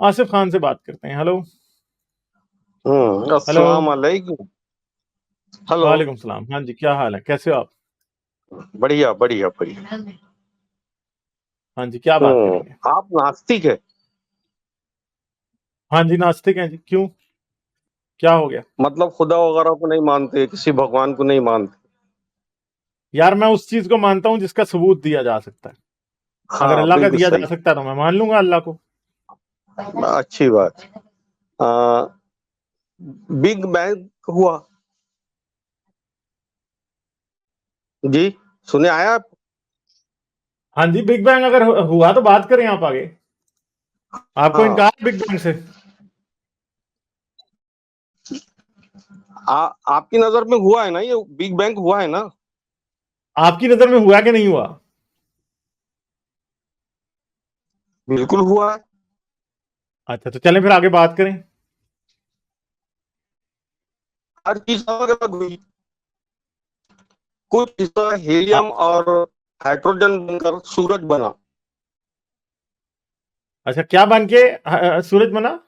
आसिफ खान से बात करते हैं। हेलो। हेलो। अस्सलाम वालेकुम। हेलो। वालेकुम सलाम। हाँ जी, क्या हाल है, कैसे हो आप? बढ़िया बढ़िया बढ़िया। हाँ जी, क्या बात करेंगे? आप नास्तिक है? हाँ जी, नास्तिक हैं जी। क्यों, क्या हो गया? मतलब खुदा वगैरह को नहीं मानते, किसी भगवान को नहीं मानते? यार, मैं उस चीज को मानता हूं जिसका सबूत दिया जा सकता है। अगर हाँ अल्लाह का बिल्कुल दिया जा सही। सकता है तो मैं मान लूंगा अल्लाह को। अच्छी बात। आ, बिग बैंग हुआ जी, सुने आया आप? हाँ जी, बिग बैंग अगर हुआ तो बात करें आप आगे। आपको हाँ। इनकार है बिग बैंग से? आपकी नजर में हुआ है ना, ये बिग बैंग हुआ है ना? आपकी नजर में हुआ कि नहीं हुआ? बिल्कुल हुआ है। अच्छा, तो चलें फिर आगे बात करें। हर चीज अलग अलग हुई। कुछ हिस्सा आ, हीलियम और हाइड्रोजन बनकर सूरज बना। अच्छा, क्या बन के सूरज बना?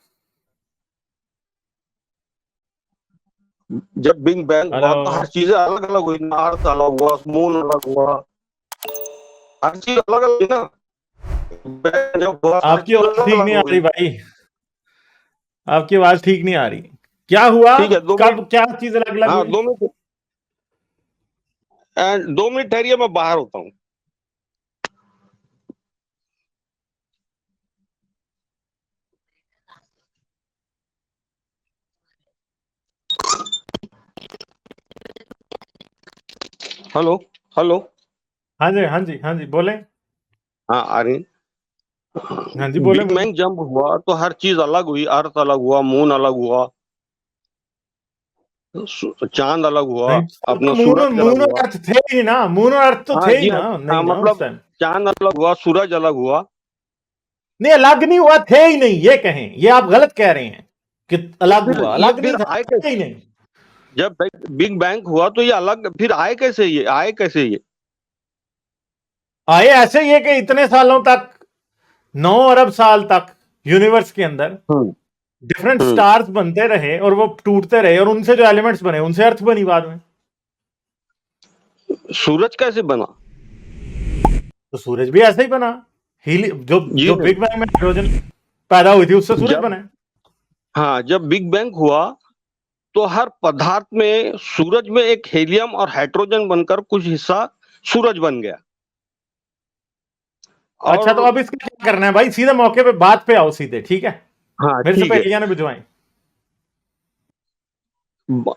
जब बिग बैंग हुआ हेलो। तो हर चीजें अलग अलग हुई ना, अर्थ अलग हुआ, मून अलग हुआ, हर चीज अलग अलग हुई ना। जब हुआ हर आपकी चीज आवाज अलग ठीक अलग नहीं आ हो रही गई। भाई। आपकी आवाज ठीक नहीं आ रही। क्या हुआ? ठीक है, 2 मिनट। कब क्या चीज अलग अलग हाँ हुई? 2 मिनट। 2 मिनट ठहरिए, मैं बाहर होता हूँ। हेलो। हेलो। हाँ जी, हाँ जी, हाँ जी, बोले। हाँ आ रही। हाँ जी, बोले बिग बोले। बैंग जंप हुआ तो हर चीज अलग हुई, अर्थ अलग हुआ, मून अलग हुआ, चांद अलग हुआ, नहीं, तो अपना मून और सूरज अलग हुआ। अर्थ थे ही ना, मून और अर्थ तो हाँ थे ही जी हाँ। ना, हाँ, नहीं ना उस मतलब टाइम? चांद अलग हुआ, सूरज अलग हुआ। नहीं, अलग नहीं हुआ, थे ही नहीं, ये कहें, ये आप गलत कह रहे हैं कि तो अलग फिर हुआ। ये अलग नहीं फिर था, आए थे ही कैसे? नहीं। जब बिग बैंग हुआ तो ये अलग फिर आए कैसे, ये आए कैसे ये? आए ऐसे ही है कि इतने सालों तक, 9 अरब साल तक यूनिवर्स के अंदर हम्म। डिफरेंट हम्म। स्टार्स बनते रहे और वो टूटते रहे और उनसे जो एलिमेंट्स बने उनसे अर्थ बनी बाद में। सूरज कैसे बना? तो सूरज भी ऐसे ही बना। हीली जो ये जो बिग बैंग में हाइड्रोजन पैदा हुई थी उससे सूरज जब बना। हाँ, जब बिग बैंग हुआ तो हर पदार्थ में, सूरज में एक हीलियम और हाइड्रोजन बनकर कुछ हिस्सा सूरज बन गया। अच्छा, तो और अब इसका क्या करना है भाई? सीधे मौके पे बात पे आओ सीधे, ठीक है? हाँ मेरे से ठीक है, पहेलियां ना बुझवाएं।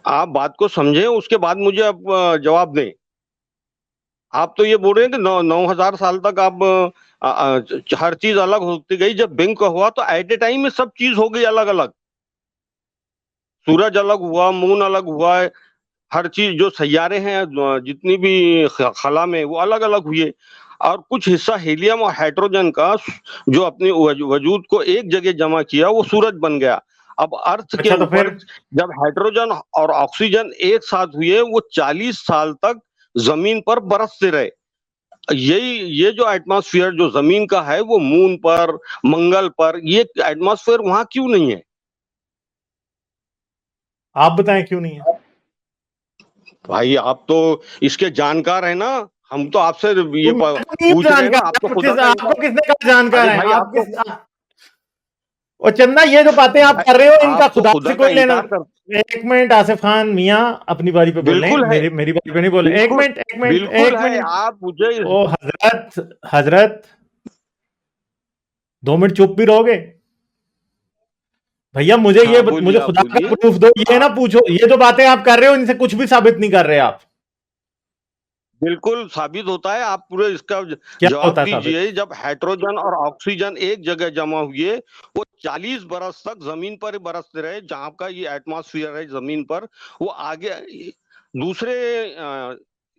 आप बात को समझें, उसके बाद मुझे आप जवाब दें। आप तो ये बोल रहे हैं कि 9,000 साल तक आप हर चीज अलग होती गई। जब बिग का हुआ तो एट ए टाइम में सब चीज हो गई अलग अलग। सूरज अलग हुआ, मून अलग हुआ, हर चीज जो सैयारे हैं, जितनी भी खला में, वो अलग अलग हुए। और कुछ हिस्सा हीलियम और हाइड्रोजन का जो अपने वजूद को एक जगह जमा किया, वो सूरज बन गया। अब अर्थ के अच्छा, तो फिर? ऊपर जब हाइड्रोजन और ऑक्सीजन एक साथ हुए, वो 40 साल तक जमीन पर बरसते रहे। यही ये जो एटमॉस्फेयर जो जमीन का है, वो मून पर, मंगल पर, ये एटमॉस्फेयर वहां क्यों नहीं है? आप बताएं क्यों नहीं है। भाई आप तो इसके जानकार है ना। हम तो आपसे तो ये मैं तो नहीं पूछ रहे हैं ना, जानकार, आप तो खुदा का आपको इंसान। किसने कहा जानकार अरे है? भाई आप आप तो किस और चंदा, ये जो बातें आप भाई कर रहे हो इनका आप तो खुदा से खुदा का कोई लेना। इनकार कर। एक मिनट आसिफ खान मियां, अपनी बारी पे बोलें, बिल्कुल है। मेरी मेरी बारी पे नहीं बोले। एक बिल्कुल मिनट, एक मिनट, बिल्कुल एक है। मिनट। आप मुझे ओ हजरत, हजरत, 2 मिनट चुप भी रहोगे? भैया, हाँ बोलिए, मुझे आप खुदा का बोलिए। प्रूफ दो, ये ना आप पूछो ये जो बातें आप कर रहे हो इनसे कुछ भी साबित नहीं कर रहे आप। बिल्कुल साबित होता है। आप पूरे इसका क्या जवाब होता है साबित? दीजिए। जब हाइड्रोजन और ऑक्सीजन एक जगह जमा हुए, वो 40 बरस तक जमीन पर ही बरसते रहे। जहां का ये एटमॉस्फेयर है जमीन पर, वो आगे दूसरे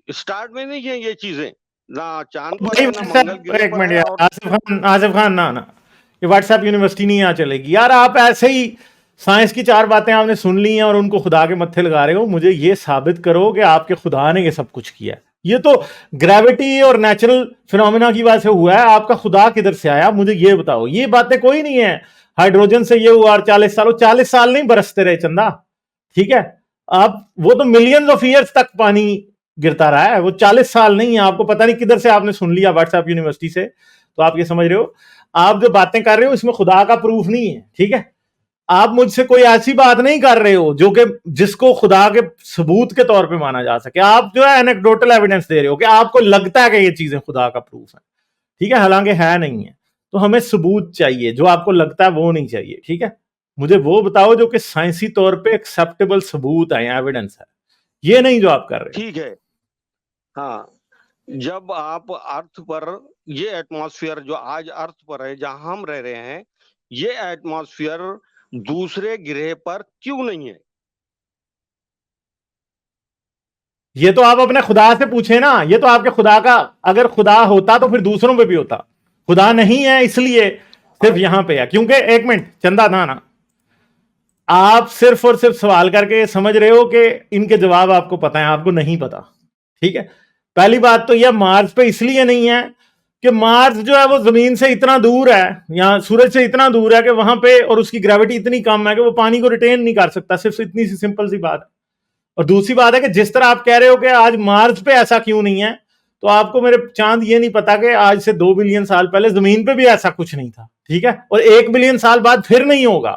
स्टार्ट में नहीं है ये चीजें। ना चांद पर भाई है, ना मंगल व्हाट्सएप, ग्रह एक पर मिनट है। यार, और आसिफ खान, आसिफ खान, ना ना, ये व्हाट्सएप यूनिवर्सिटी नहीं यहाँ चलेगी यार। आप ऐसे ही साइंस की 4 बातें आपने सुन ली हैं और उनको खुदा के मत्थे लगा रहे हो। मुझे ये साबित करो कि आपके खुदा ने ये सब कुछ किया है। ये तो ग्रेविटी और नेचुरल फिनोमिना की वजह से हुआ है, आपका खुदा किधर से आया मुझे ये बताओ। ये बातें कोई नहीं है हाइड्रोजन से ये हुआ और 40 साल नहीं बरसते रहे चंदा, ठीक है। आप वो तो मिलियंस ऑफ ईयर्स तक पानी गिरता रहा है, वो 40 साल नहीं है। आपको पता नहीं किधर से आपने सुन लिया व्हाट्सएप यूनिवर्सिटी से, तो आप ये समझ रहे हो। आप जो बातें कर रहे हो इसमें खुदा का प्रूफ नहीं है, ठीक है। आप मुझसे कोई ऐसी बात नहीं कर रहे हो जो कि जिसको खुदा के सबूत के तौर पे माना जा सके। आप जो है एनेक्डोटल एविडेंस दे रहे हो कि आपको लगता है कि ये चीजें खुदा का प्रूफ है, ठीक है, हालांकि है नहीं है। तो हमें सबूत चाहिए, जो आपको लगता है वो नहीं चाहिए, ठीक है। मुझे वो बताओ जो कि साइंसी तौर पे एक्सेप्टेबल सबूत है, एविडेंस है, ये नहीं जो आप कर रहे हो। ठीक है। हाँ, जब आप अर्थ पर ये एटमॉस्फेयर जो आज अर्थ पर है जहां हम रह रहे हैं, ये एटमॉस्फेयर दूसरे ग्रह पर क्यों नहीं है? ये तो आप अपने खुदा से पूछे ना, ये तो आपके खुदा का, अगर खुदा होता तो फिर दूसरों पे भी होता। खुदा नहीं है इसलिए सिर्फ यहां पे है, क्योंकि एक मिनट चंदा था ना, आप सिर्फ और सिर्फ सवाल करके समझ रहे हो कि इनके जवाब आपको पता है, आपको नहीं पता, ठीक है। पहली बात तो यह मार्स पे इसलिए नहीं है कि मार्स जो है वो जमीन से इतना दूर है, या सूरज से इतना दूर है कि वहां पे, और उसकी ग्रेविटी इतनी कम है कि वो पानी को रिटेन नहीं कर सकता। सिर्फ इतनी सी सिंपल सी बात है। और दूसरी बात है कि जिस तरह आप कह रहे हो कि आज मार्स पे ऐसा क्यों नहीं है, तो आपको मेरे चांद ये नहीं पता कि आज से 2 बिलियन साल पहले जमीन पे भी ऐसा कुछ नहीं था, ठीक है, और 1 बिलियन साल बाद फिर नहीं होगा।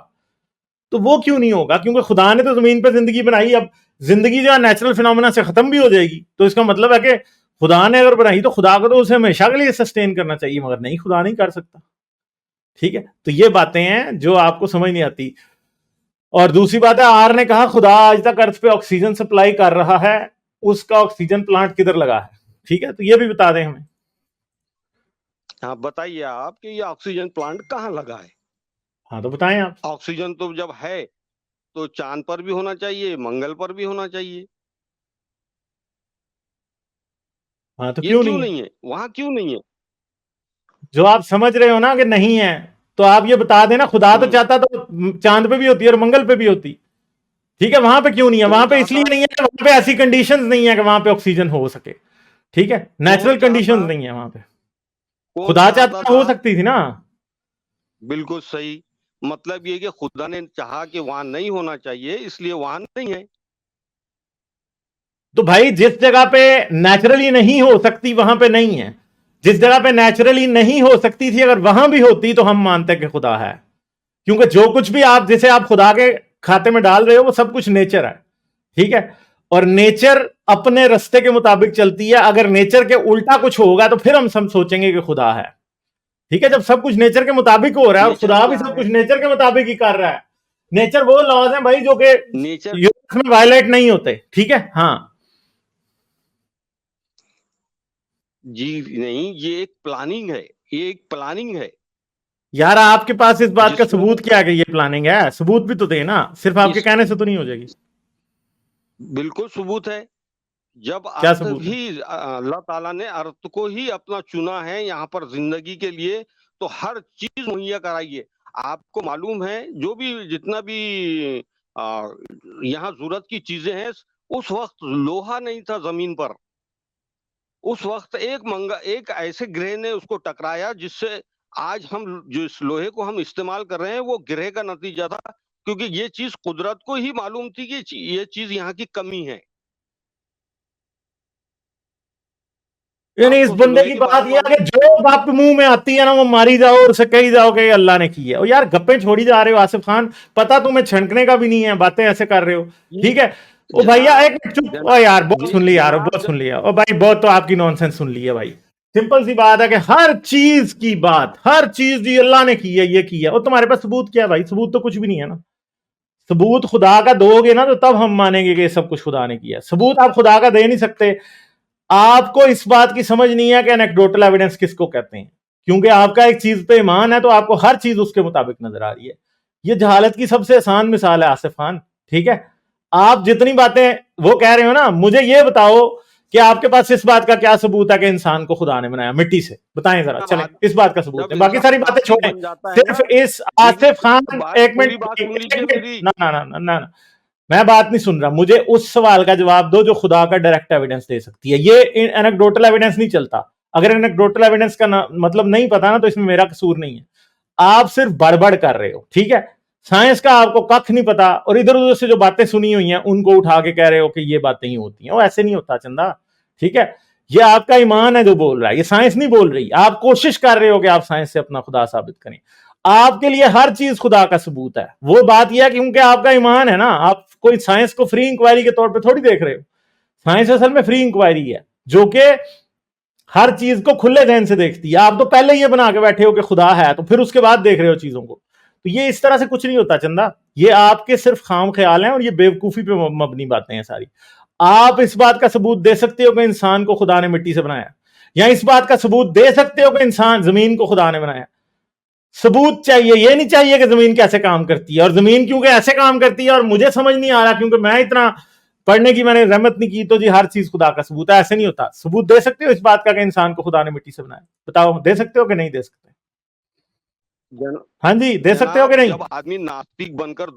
तो वो क्यों नहीं होगा? क्योंकि खुदा ने तो जमीन पे जिंदगी बनाई। अब जिंदगी जो है नेचुरल फिनोमेना से खत्म भी हो जाएगी, तो इसका मतलब है कि खुदा ने अगर बनाई तो खुदा को तो उसे हमेशा के लिए सस्टेन करना चाहिए, मगर नहीं, खुदा नहीं कर सकता, ठीक है। तो ये बातें हैं जो आपको समझ नहीं आती। और दूसरी बात है, आर ने कहा खुदा आज तक अर्थ पे ऑक्सीजन सप्लाई कर रहा है, उसका ऑक्सीजन प्लांट किधर लगा है, ठीक है, तो ये भी बता दें हमें। हाँ, बताइए आप कि ये ऑक्सीजन प्लांट कहाँ लगा है? हाँ तो बताएं आप। ऑक्सीजन तो जब है तो चांद पर भी होना चाहिए, मंगल पर भी होना चाहिए। हाँ तो ये क्यों क्यों नहीं है? नहीं है? वहां क्यों नहीं है? जो आप समझ रहे हो ना कि नहीं है, तो आप ये बता देना। खुदा तो हम्म। चाहता तो चांद पे भी होती और मंगल पे भी होती, ठीक है। वहां पे क्यों नहीं है? कौन वहां पे इसलिए चाहता? नहीं है कि वहां पे ऐसी कंडीशंस नहीं है कि वहां पे ऑक्सीजन हो सके, ठीक है, कौन नेचुरल चाहता? कंडीशंस नहीं है वहां पे। कौन खुदा चाहता चाहता था? हो सकती थी ना। बिल्कुल सही। मतलब ये कि खुदा ने चाहा कि वहां नहीं होना चाहिए, इसलिए वहां नहीं है। तो भाई जिस जगह पे नेचुरली नहीं हो सकती वहां पे नहीं है, जिस जगह पे नेचुरली नहीं हो सकती थी अगर वहां भी होती तो हम मानते हैं कि खुदा है। क्योंकि जो कुछ भी आप जिसे आप खुदा के खाते में डाल रहे हो वो सब कुछ नेचर है, ठीक है। और नेचर अपने रास्ते के मुताबिक चलती है। अगर नेचर के उल्टा कुछ होगा तो फिर हम सब सोचेंगे कि खुदा है, ठीक है। जब सब कुछ नेचर के मुताबिक हो रहा है और नेचर खुदा भी क्या सब है? कुछ नेचर के मुताबिक ही कर रहा है। नेचर वो लॉज हैं भाई जो कि नेचर। यूनिवर्स में वायलेट नहीं होते, ठीक है। हाँ जी नहीं, ये एक प्लानिंग है। ये एक प्लानिंग है यार, आपके पास इस बात का जिसमें सबूत क्या है कि ये प्लानिंग है? सबूत भी तो देना, सिर्फ आपके इस कहने से तो नहीं हो जाएगी। बिल्कुल सबूत है। जब क्या अर्थ सबूत है? भी अल्लाह ताला ने अर्थ को ही अपना चुना है यहाँ पर जिंदगी के लिए, तो हर चीज मुहैया कराइए। आपको मालूम है जो भी जितना भी आ, यहाँ जरूरत की चीजें हैं, उस वक्त लोहा नहीं था जमीन पर। उस वक्त एक ऐसे ग्रह ने उसको टकराया जिससे आज हम जो इस लोहे को हम इस्तेमाल कर रहे हैं वो ग्रह का नतीजा था, क्योंकि ये चीज कुदरत को ही मालूम थी कि ये चीज यहाँ की कमी है। यानी आप इस तो बंदे लोहे की के बारे बात में यह है मालूम। कि जो बाप मुंह में आती है ना वो मारी जाओ और उसे कही जाओ कि अल्लाह ने की है। और यार गप्पे छोड़ी जा रहे हो आसिफ खान, पता तुम्हें छनकने का भी नहीं है, बातें ऐसे कर रहे हो, ठीक है। ओ भैया एक जनाब, मिनट चुप, ओ जनाब यार बहुत सुन लिया यार, जनाब बहुत सुन लिया। ओ भाई बहुत तो आपकी नॉनसेंस सुन ली है भाई। सिंपल सी बात है कि हर चीज की बात, हर चीज जी अल्लाह ने की है, ये की है। और तुम्हारे पास सबूत क्या है भाई? सबूत तो कुछ भी नहीं है ना। सबूत खुदा का दोगे ना तो तब हम मानेंगे कि सब कुछ खुदा ने किया। सबूत आप खुदा का दे नहीं सकते। आपको इस बात की समझ नहीं है कि एनेक्डोटल एविडेंस किसको कहते हैं, क्योंकि आपका एक चीज पे ईमान है तो आपको हर चीज उसके मुताबिक नजर आ रही है। ये जहालत की सबसे आसान मिसाल है आसिफ खान, ठीक है। आप जितनी बातें वो कह रहे हो ना, मुझे ये बताओ कि आपके पास इस बात का क्या सबूत है कि इंसान को खुदा ने बनाया मिट्टी से? बताएं जरा, चलें, बाद इस बात का सबूत जब है, बाकी सारी इंसान बातें नास्तिक छोड़ें। बन जाता है सिर्फ ना। इस मेरी आसिफ खान, बात, एक पूरी मिनट, बात सुन एक लीजिए मिनट, मेरी। ना ना ना ना ना, मैं बात नहीं सुन रहा, मुझे उस सवाल का जवाब दो जो खुदा का डायरेक्ट एविडेंस दे सकती है। ये एनेक्डोटल एविडेंस नहीं चलता। अगर एनेक्डोटल एविडेंस का मतलब नहीं पता ना, तो इसमें मेरा कसूर नहीं है। आप सिर्फ बड़बड़ कर रहे हो, ठीक है। साइंस का आपको कख नहीं पता, और इधर उधर से जो बातें सुनी हुई हैं उनको उठा के कह रहे हो कि ये बातें ही होती हैं। वो ऐसे नहीं होता चंदा, ठीक है। ये आपका ईमान है जो बोल रहा है, ये साइंस नहीं बोल रही। आप कोशिश कर रहे हो कि आप साइंस से अपना खुदा साबित करें। आपके लिए हर चीज खुदा का सबूत है। वो बात यह है क्योंकि आपका ईमान है ना, आप कोई साइंस को फ्री इंक्वायरी के तौर पे थोड़ी देख रहे हो। साइंस असल में फ्री इंक्वायरी है जो कि हर चीज को खुले जहन से देखती है। आप तो पहले ये बना के बैठे हो कि खुदा है, तो फिर उसके बाद देख रहे हो चीजों को। तो ये इस तरह से कुछ नहीं होता चंदा, ये आपके सिर्फ खाम ख्याल हैं, और ये बेवकूफी पे मबनी बातें हैं सारी। आप इस बात का सबूत दे सकते हो कि इंसान को खुदा ने मिट्टी से बनाया, या इस बात का सबूत दे सकते हो कि इंसान जमीन को खुदा ने बनाया। सबूत चाहिए, ये नहीं चाहिए कि जमीन कैसे काम करती है, और जमीन क्योंकि ऐसे काम करती है और मुझे समझ नहीं आ रहा क्योंकि मैं इतना पढ़ने की मैंने रहमत नहीं की, तो जी हर चीज खुदा का सबूत है। ऐसे नहीं होता। सबूत दे सकते हो इस बात का कि इंसान को खुदा ने मिट्टी से बनाया? बताओ, दे सकते हो कि नहीं दे सकते? जन, हाँ जी, दे सकते हो कि जनाब, नहीं? जब आदमी नास्तिक बनकर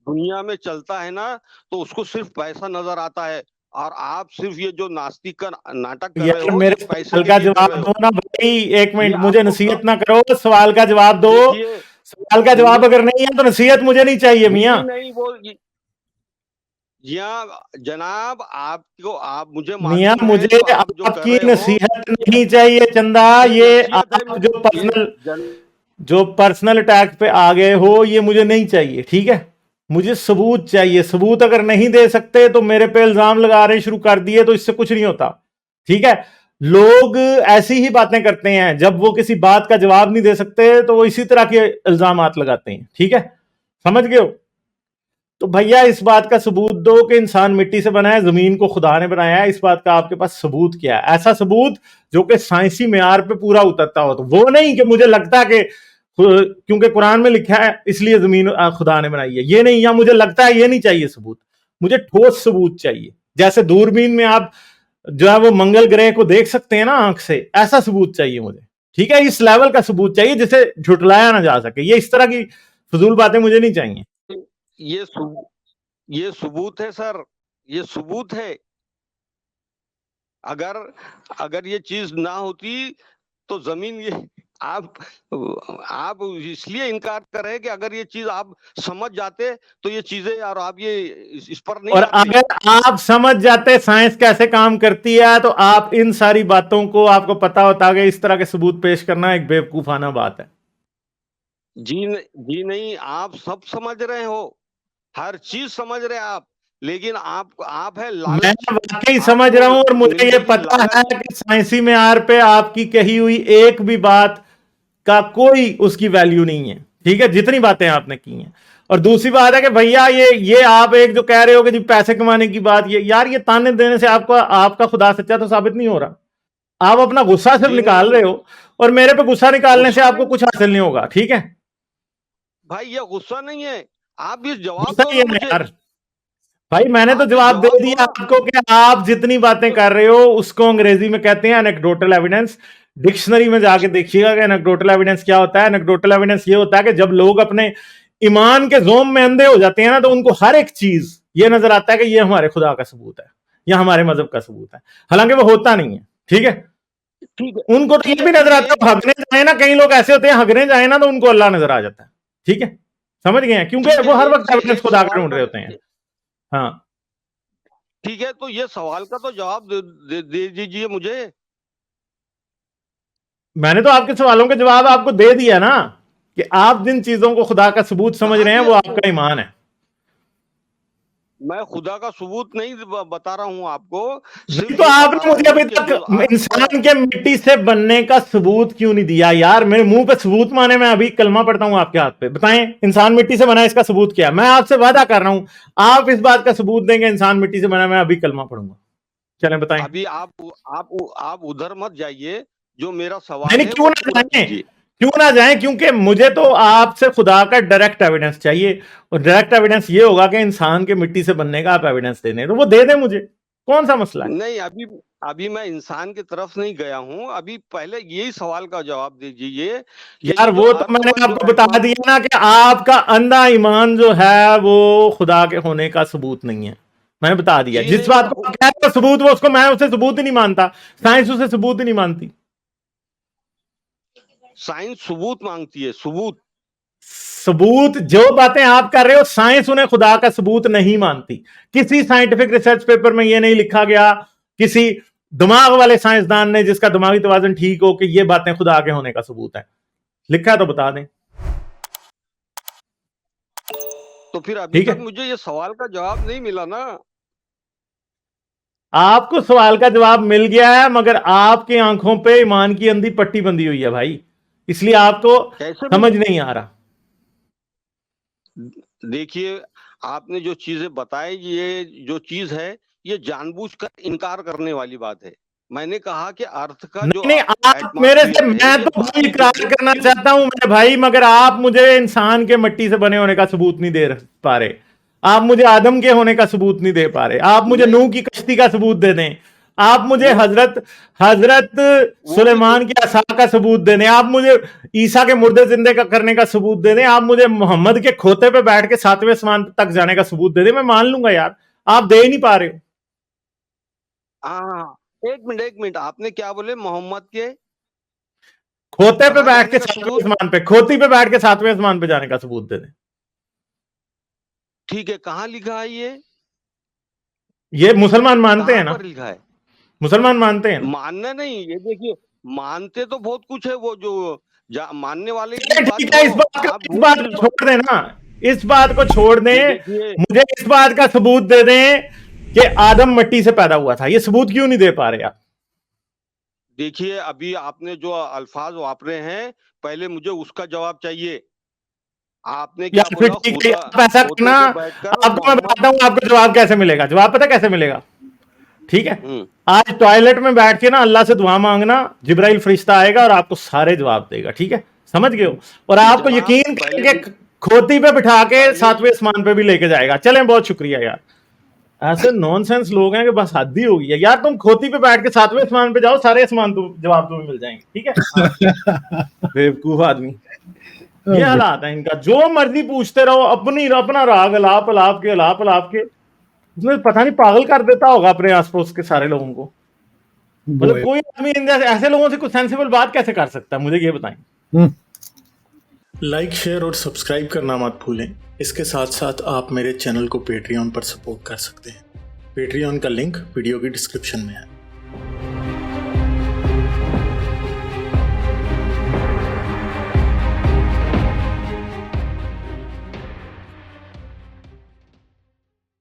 दुनिया में चलता है ना, तो उसको सिर्फ पैसा नजर आता है। और आप सिर्फ ये जो नास्तिक का नाटक कर रहे यार हो, मेरे ये पैसे सवाल के का लिए कर जवाब रहे दो हो। ना भाई, एक ये मिनट, मुझे आपको नसीहत ना करो, सवाल का जवाब दो। देखिए, सवाल का जवाब अगर नहीं है तो नसीहत मुझे नहीं चाहिए मियाँ। नहीं वो यहाँ जनाब, आपको आप मुझे मियाँ मालूम है मुझे जो आप जो कर आपकी रहे हो, नसीहत नहीं चाहिए चंदा। ये ये नसीहत है। आप जो ये पर्सनल जन, जो पर्सनल अटैक पे आ गए हो, ये मुझे नहीं चाहिए, ठीक है। मुझे सबूत चाहिए। सबूत अगर नहीं दे सकते तो मेरे पे इल्जाम लगा रहे शुरू कर दिए, तो इससे कुछ नहीं होता, ठीक है। लोग ऐसी ही बातें करते हैं, जब वो किसी बात का जवाब नहीं दे सकते तो वो इसी तरह के इल्जामात लगाते हैं, ठीक है। समझ गए हो? तो भैया इस बात का सबूत दो कि इंसान मिट्टी से बना है, जमीन को खुदा ने बनाया है। इस बात का आपके पास सबूत क्या है? ऐसा सबूत जो कि साइंसी मेयार पे पूरा उतरता हो। तो वो नहीं कि मुझे लगता है कि क्योंकि कुरान में लिखा है इसलिए जमीन खुदा ने बनाई है, ये नहीं। या मुझे लगता है, ये नहीं चाहिए सबूत। मुझे ठोस सबूत चाहिए। जैसे दूरबीन में आप जो है वो मंगल ग्रह को देख सकते हैं ना आंख से, ऐसा सबूत चाहिए मुझे, ठीक है। इस लेवल का सबूत चाहिए जिसे झुटलाया ना जा सके। ये इस तरह की फजूल बातें मुझे नहीं चाहिए। ये ये सबूत है सर, ये सबूत है। अगर अगर ये चीज ना होती तो जमीन ये आप आप इसलिए इनकार कर रहे हैं कि अगर ये चीज आप समझ जाते तो ये चीजें, और आप ये इस पर नहीं और आते। अगर आप समझ जाते साइंस कैसे काम करती है, तो आप इन सारी बातों को आपको पता होता कि इस तरह के सबूत पेश करना एक बेवकूफाना बात है। जी नहीं, आप सब समझ रहे हो, हर चीज समझ रहे हैं आप, लेकिन आप है मैं लालच। वाकई समझ आपको रहा हूं, और मुझे ये मिलने की पता है लालच। कि साइंसी मेयार पे आपकी कही हुई एक भी बात का कोई उसकी वैल्यू नहीं है, ठीक है, जितनी बातें आपने की हैं। और दूसरी बात है कि भैया ये आप एक जो कह रहे हो कि जी पैसे कमाने की बात, ये यार ये ताने देने से आपका आपका खुदा सच्चा तो साबित नहीं हो रहा। आप अपना गुस्सा सिर्फ जी निकाल नहीं, रहे हो, और मेरे पे गुस्सा निकालने से गुस्सा आपको नहीं कुछ हासिल नहीं होगा, ठीक है। भाई, ये गुस्सा नहीं है। आप भी जवाब गुस्सा दो ही ना है ना मुझे, यार। भाई मैंने तो आप भी जवाब दे जवाब दो दिया ना। आपको कि आप जितनी बातें कर रहे हो उसको अंग्रेजी में कहते हैं एनेक्डोटल एविडेंस। डिक्शनरी में जाके देखिएगा कि एनेक्डोटल एविडेंस क्या होता है। एनेक्डोटल एविडेंस ये होता है कि जब लोग अपने ईमान के जोम में अंधे हो जाते हैं ना, तो उनको हर एक चीज ये नजर आता है कि ये हमारे खुदा का सबूत है या हमारे मजहब का सबूत है, हालांकि वो होता नहीं है, ठीक है। ठीक है, उनको तो ये ठीक है, भी ठीक नजर है, आता है, हगने जाए ना, कई लोग ऐसे होते हैं हगने जाए ना तो उनको अल्लाह नजर आ जाता है, ठीक है। समझ गए हैं? क्योंकि ठीक है, वो हर वक्त एविडेंस एक खुदा का सवाल ढूंढ का, रहे होते हैं। हाँ, ठीक है, तो ये सवाल का तो जवाब दे दीजिए मुझे। मैंने तो आपके सवालों के जवाब आपको दे दिया ना, कि आप जिन चीजों को खुदा का सबूत समझ कहा रहे हैं वो दिया? आपका ईमान है। मैं खुदा का सबूत नहीं बता रहा हूं आपको, नहीं सिर्फ तो ये बता आपने रहा मुझे हूं अभी कि जो तक आपका इंसान के मिट्टी से बनने का सबूत क्यों नहीं दिया यार? मेरे मुंह पे सबूत माने, मैं अभी कलमा पढ़ता हूं आपके हाथ पे। बताएं इंसान मिट्टी से बना है, इसका सबूत क्या है? मैं आपसे वादा कर रहा हूं, आप इस बात का सबूत देंगे इंसान मिट्टी से बना है, मैं अभी कलमा पढ़ूंगा। चलें बताएं। अभी आप आप उधर मत जाइए, जो मेरा नहीं सवाल नहीं, है क्यों वो ना पूरा जाएं? कीजिए। क्यों ना जाएं? क्योंकि मुझे तो आपसे खुदा का डायरेक्ट एविडेंस चाहिए, और डायरेक्ट एविडेंस ये होगा कि इंसान के मिट्टी से बनने का आप एविडेंस दे दें, तो वो दे दें मुझे, कौन सा मसला है? नहीं, अभी मैं इंसान की तरफ नहीं गया हूं, अभी पहले यही सवाल का जवाब दीजिए कि यार ये जो वो तो मैंने अर्थवन जो आपको बता एटमॉस दिया ना कि आपका अंधा ईमान जो है वो खुदा के होने का सबूत नहीं है। मैंने बता दिया, जी जिस नहीं बात को आप कह रहे हो सबूत, वो उसको मैं उसे सबूत ही नहीं मानता, साइंस उसे सबूत ही नहीं मानती। साइंस सबूत मांगती है, सबूत। सबूत जो बातें आप कर रहे हो, साइंस उन्हें खुदा का सबूत नहीं मानती। किसी साइंटिफिक रिसर्च पेपर में यह नहीं लिखा गया, किसी दिमाग वाले साइंसदान ने जिसका दिमागी तवाज़ुन ठीक हो, कि ये बातें खुदा के होने का सबूत है। लिखा है तो बता दें। तो फिर अभी ठीक तक है, मुझे ये सवाल का जवाब नहीं मिला ना। आपको सवाल का जवाब मिल गया है, मगर आपकी आंखों पे ईमान की अंधी पट्टी बंधी हुई है भाई, इसलिए आपको कैसे समझ नहीं आ रहा। देखिए, आपने जो चीजें बताई, ये जो चीज है, ये जानबूझकर इनकार करने वाली बात है। मैंने कहा कि अर्थ का जो नहीं नहीं, आप मेरे से, एटमॉस्फेयर है, मैं ये तो भाई बाहरी इकरार दुनिया करना की। चाहता हूं मेरे भाई, मगर आप मुझे इंसान के मट्टी से बने होने का सबूत नहीं दे पा रहे। आप मुझे आदम के होने का सबूत नहीं दे पा रहे। आप मुझे नहीं, नूह की कश्ती का सबूत दे दें। आप मुझे वो हजरत हजरत वो भी सुलेमान की असा का सबूत दे दें। आप मुझे ईसा के मुर्दे जिंदे का करने का सबूत दे दें। आप मुझे मोहम्मद के खोते पे बैठ के 7वें आसमान तक जाने का सबूत दे दें, मैं मान लूंगा यार। आप दे ही नहीं पा रहे हो। हाँ, एक मिनट, आपने क्या बोले? मोहम्मद के खोते पे कहाँ बैठ जाने के का 7वें सबूत? आसमान पे, खोती पे बैठ के 7वें आसमान पे जाने का सबूत दे दें। ठीक है, कहाँ लिखा है ये? ये मुसलमान मानते कहाँ हैं ना, पर लिखा है? मुसलमान मानते हैं ना। मानना नहीं, ये देखिए, मानते तो बहुत कुछ है, वो जो मानने वाले की बात ठीक है, छोड़ो, आप इस भूल बात गए। को छोड़ देना, इस बात को छोड़ ये दें। देखिए, मुझे इस बात का सबूत दे दें कि आदम मिट्टी से पैदा हुआ था। ये सबूत क्यों नहीं दे पा रहे आप? देखिए, अभी आपने जो अल्फाज वापरे हैं, पहले मुझे उसका जवाब चाहिए। आपने क्या यार फिर बोला? ठीक है, खुदा आप ऐसा खोते करना, पे बैठकर आपको मैं मोहम्मद। बताता हूं आपको जवाब कैसे मिलेगा। जवाब पता कैसे मिलेगा? ठीक है, हम्म। आज टॉयलेट में बैठ के ना अल्लाह से दुआ मांगना, जिब्राइल फरिश्ता आएगा और आपको सारे जवाब देगा। ठीक है, समझ गए हो? और आपको जवाब यकीन पहले करके खोती पे बिठा के पहले 7वें आसमान पे भी लेके जाएगा। चलें, बहुत शुक्रिया यार। ऐसे नॉनसेंस लोग हैं कि बस हद ही होगी है यार। तुम खोती पे बैठ के 7वें आसमान पे जाओ, सारे आसमान तो जवाब तुम्हें मिल जाएंगे। ठीक है, हाँ, बेवकूफ आदमी। ये हालात है इनका, जो मर्जी पूछते रहो, अपना राग अलाप अलाप के उसमें पता नहीं पागल कर देता होगा अपने आसपास के सारे लोगों को। मतलब कोई आदमी ऐसे लोगों से कुछ सेंसिबल बात कैसे कर सकता है, मुझे ये बताएं। लाइक, शेयर और सब्सक्राइब करना मत भूलें। इसके साथ साथ आप मेरे चैनल को पेट्रियन पर सपोर्ट कर सकते हैं। पेट्रियन का लिंक वीडियो की डिस्क्रिप्शन में है।